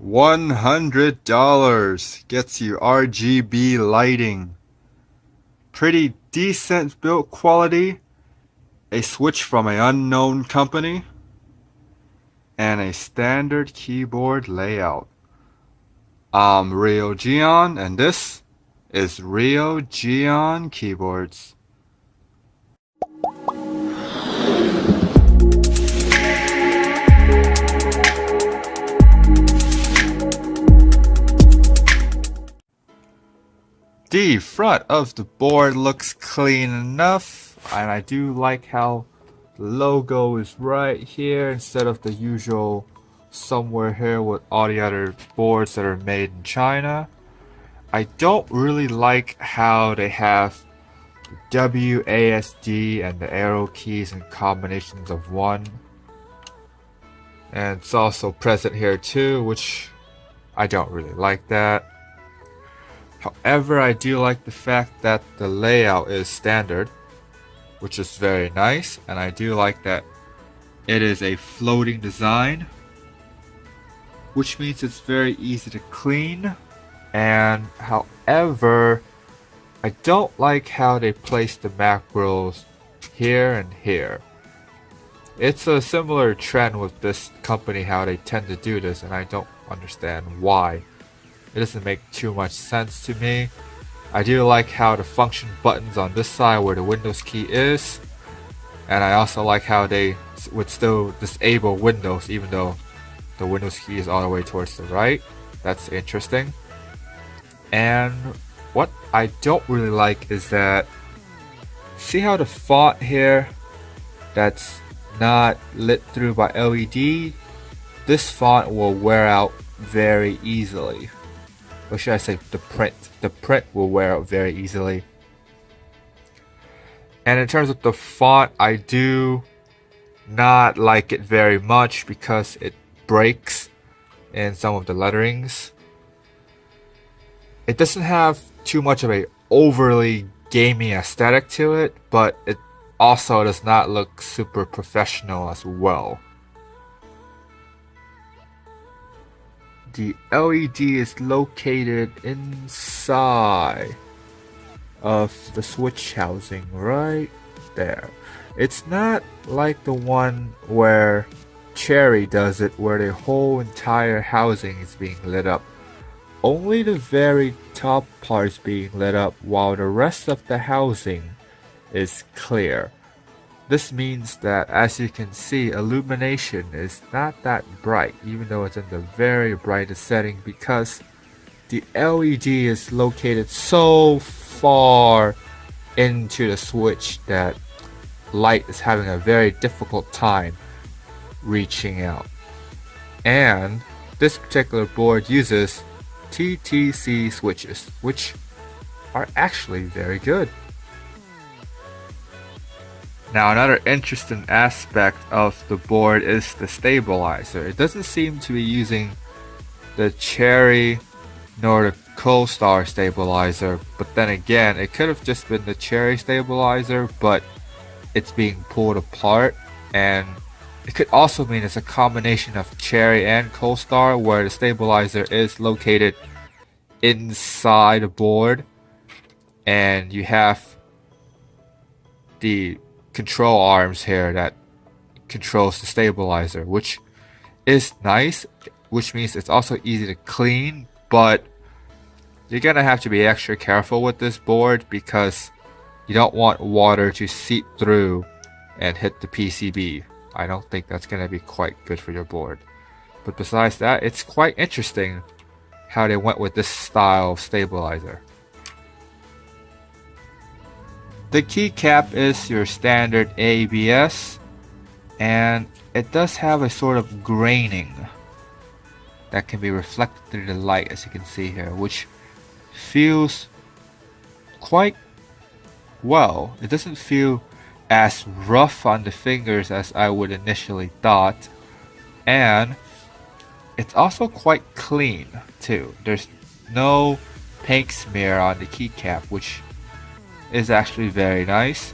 $100 gets you RGB lighting. Pretty decent build quality, a switch from an unknown company, and a standard keyboard layout. I'm Rio Gion, and this is Rio Gion Keyboards. The front of the board looks clean enough, and I do like how the logo is right here instead of the usual somewhere here with all the other boards that are made in China. I don't really like how they have WASD and the arrow keys in combinations of one. And it's also present here too, which I don't really like that. However, I do like the fact that the layout is standard, which is very nice, and I do like that it is a floating design, which means it's very easy to clean. And however, I don't like how they place the macros here and here. It's a similar trend with this company, how they tend to do this, and I don't understand why. It doesn't make too much sense to me. I do like how the function buttons on this side where the Windows key is, and I also like how they would still disable Windows even though the Windows key is all the way towards the right. That's interesting. And what I don't really like is that, see how the font here that's not lit through by LED, this font will wear out very easily. Or should I say the print? The print will wear out very easily. And in terms of the font, I do not like it very much because it breaks in some of the letterings. It doesn't have too much of a overly gamey aesthetic to it, but it also does not look super professional as well. The LED is located inside of the switch housing right there. It's not like the one where Cherry does it, where the whole entire housing is being lit up. Only the very top part is being lit up while the rest of the housing is clear. This means that, as you can see, illumination is not that bright, even though it's in the very brightest setting, because the LED is located so far into the switch that light is having a very difficult time reaching out. And this particular board uses TTC switches, which are actually very good. Now, another interesting aspect of the board is the stabilizer. It doesn't seem to be using the Cherry nor the Co-Star stabilizer, but then again, it could have just been the Cherry stabilizer, but it's being pulled apart, and it could also mean it's a combination of Cherry and Co-Star, where the stabilizer is located inside the board, and you have the control arms here that controls the stabilizer, which is nice, which means it's also easy to clean, but you're gonna have to be extra careful with this board because you don't want water to seep through and hit the PCB. I don't think that's gonna be quite good for your board. But besides that, it's quite interesting how they went with this style of stabilizer. The keycap is your standard ABS, and it does have a sort of graining that can be reflected through the light, as you can see here, which feels quite well. It doesn't feel as rough on the fingers as I would initially thought, and it's also quite clean too. There's no paint smear on the keycap, which is actually very nice.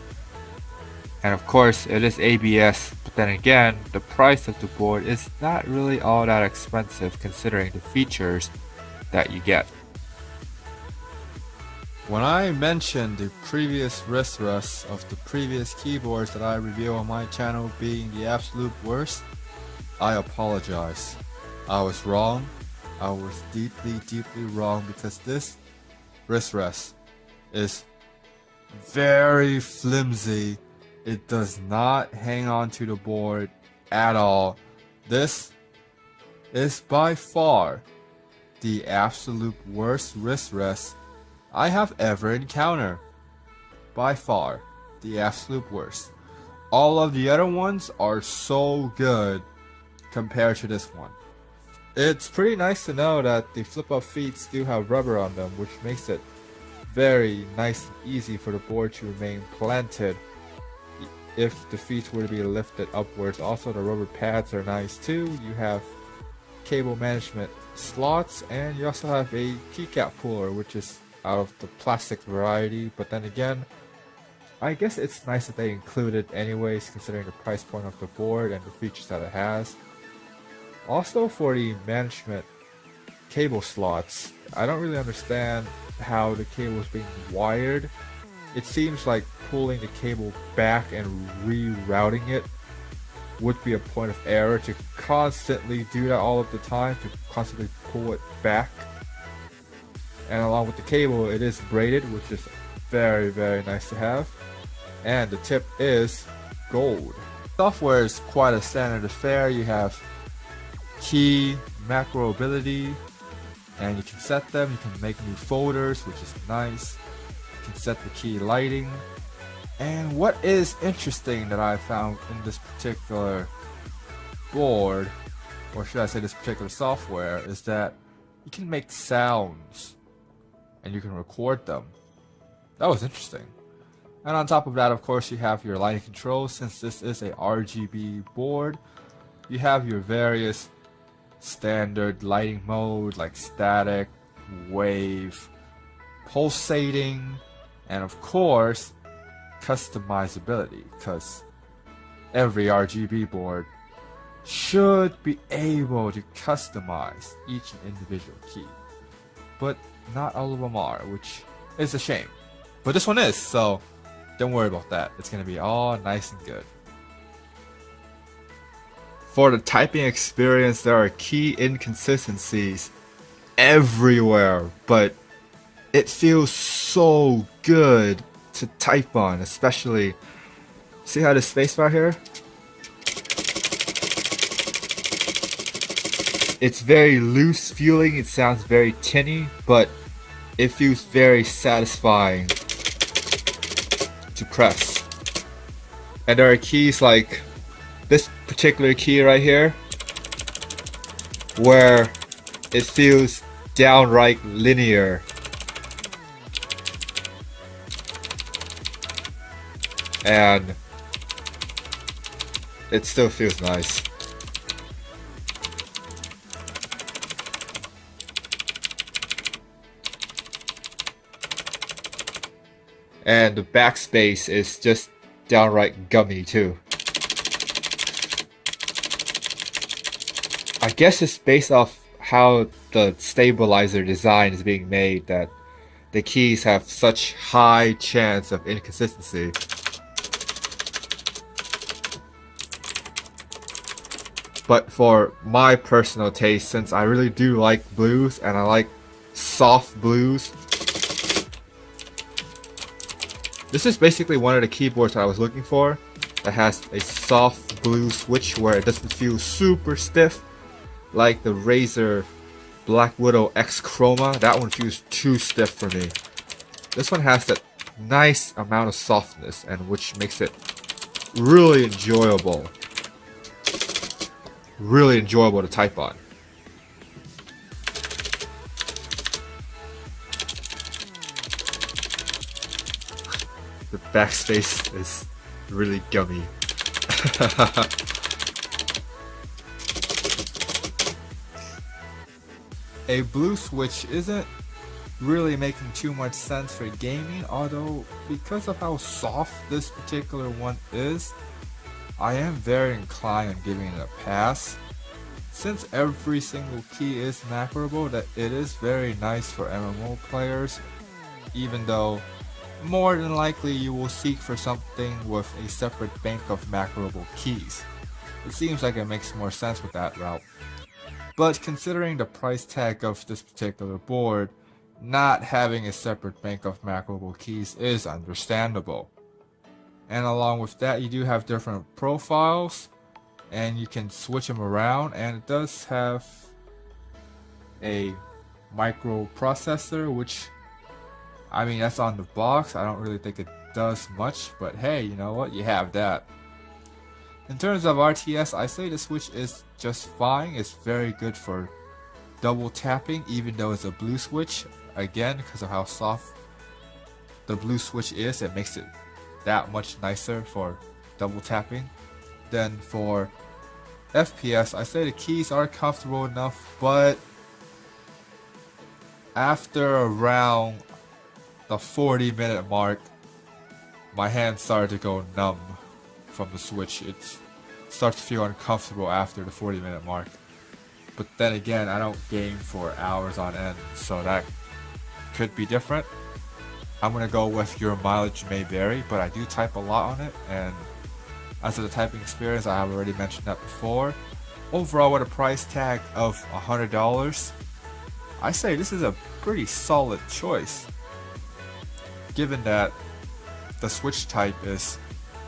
And of course, it is ABS, but But then again, the price of the board is not really all that expensive considering the features that you get. When I mentioned the previous wrist rests of the previous keyboards that I review on my channel being the absolute worst, I apologize. I was wrong. I was deeply wrong, because this wrist rest is very flimsy. It does not hang on to the board at all. This is by far the absolute worst wrist rest I have ever encountered. By far, the absolute worst. All of the other ones are so good compared to this one. It's pretty nice to know that the flip-up feet still have rubber on them, which makes it very nice and easy for the board to remain planted if the feet were to be lifted upwards. Also, the rubber pads are nice too. You have cable management slots, and you also have a keycap puller, which is out of the plastic variety. But then again, I guess it's nice that they include it anyways, considering the price point of the board and the features that it has. Also, for the management cable slots, I don't really understand how the cable is being wired. It seems like pulling the cable back and rerouting it would be a point of error, to constantly do that all of the time, to constantly pull it back. And along with the cable, it is braided, which is very nice to have. And the tip is gold. Software is quite a standard affair. You have key macro ability, and you can set them. You can make new folders, which is nice. You can set the key lighting. And what is interesting that I found in this particular board, or should I say this particular software, is that you can make sounds and you can record them. That was interesting. And on top of that, of course, you have your lighting controls. Since this is a RGB board, you have your various standard lighting mode like static, wave, pulsating, and of course customizability, because every RGB board should be able to customize each individual key, but not all of them are, which is a shame. But this one is, so don't worry about that. It's gonna be all nice and good. For the typing experience, there are key inconsistencies everywhere, but it feels so good to type on, especially, see how the spacebar here? It's very loose feeling, it sounds very tinny, but it feels very satisfying to press. And there are keys like this particular key right here, where it feels downright linear. And it still feels nice. And the backspace is just downright gummy too. I guess it's based off how the stabilizer design is being made that the keys have such high chance of inconsistency. But for my personal taste, since I really do like blues and I like soft blues, this is basically one of the keyboards that I was looking for that has a soft blue switch where it doesn't feel super stiff like the Razer Black Widow X Chroma. That one feels too stiff for me. This one has that nice amount of softness, and which makes it really enjoyable. Really enjoyable to type on. The backspace is really gummy. A blue switch isn't really making too much sense for gaming, although because of how soft this particular one is, I am very inclined on giving it a pass. Since every single key is macroable, that it is very nice for MMO players, even though more than likely you will seek for something with a separate bank of macroable keys. It seems like it makes more sense with that route. But considering the price tag of this particular board, not having a separate bank of macroable keys is understandable. And along with that, you do have different profiles, and you can switch them around, and it does have a microprocessor, which, I mean, that's on the box. I don't really think it does much, but hey, you know what? You have that. In terms of RTS, I say the Switch is just fine. It's very good for double tapping, even though it's a blue switch. Again, because of how soft the blue switch is, it makes it that much nicer for double tapping. Then for FPS, I say the keys are comfortable enough, but after around the 40-minute mark, my hands started to go numb from the Switch. It starts to feel uncomfortable after the 40-minute mark. But then again, I don't game for hours on end, so that could be different. I'm gonna go with your mileage may vary, but I do type a lot on it, and as for the typing experience, I have already mentioned that before. Overall, with a price tag of $100, I say this is a pretty solid choice. Given that the Switch type is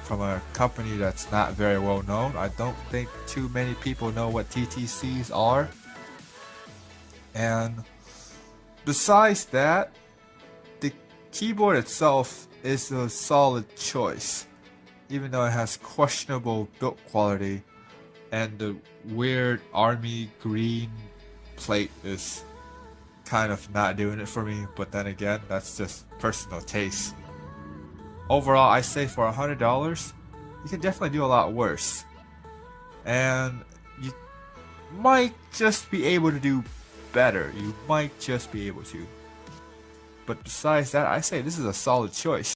from a company that's not very well known, I don't think too many people know what TTCs are. And besides that, the keyboard itself is a solid choice, even though it has questionable build quality, and the weird army green plate is kind of not doing it for me, but then again, that's just personal taste. Overall, I say for $100, you can definitely do a lot worse. And you might just be able to do better. You might just be able to. But besides that, I say this is a solid choice.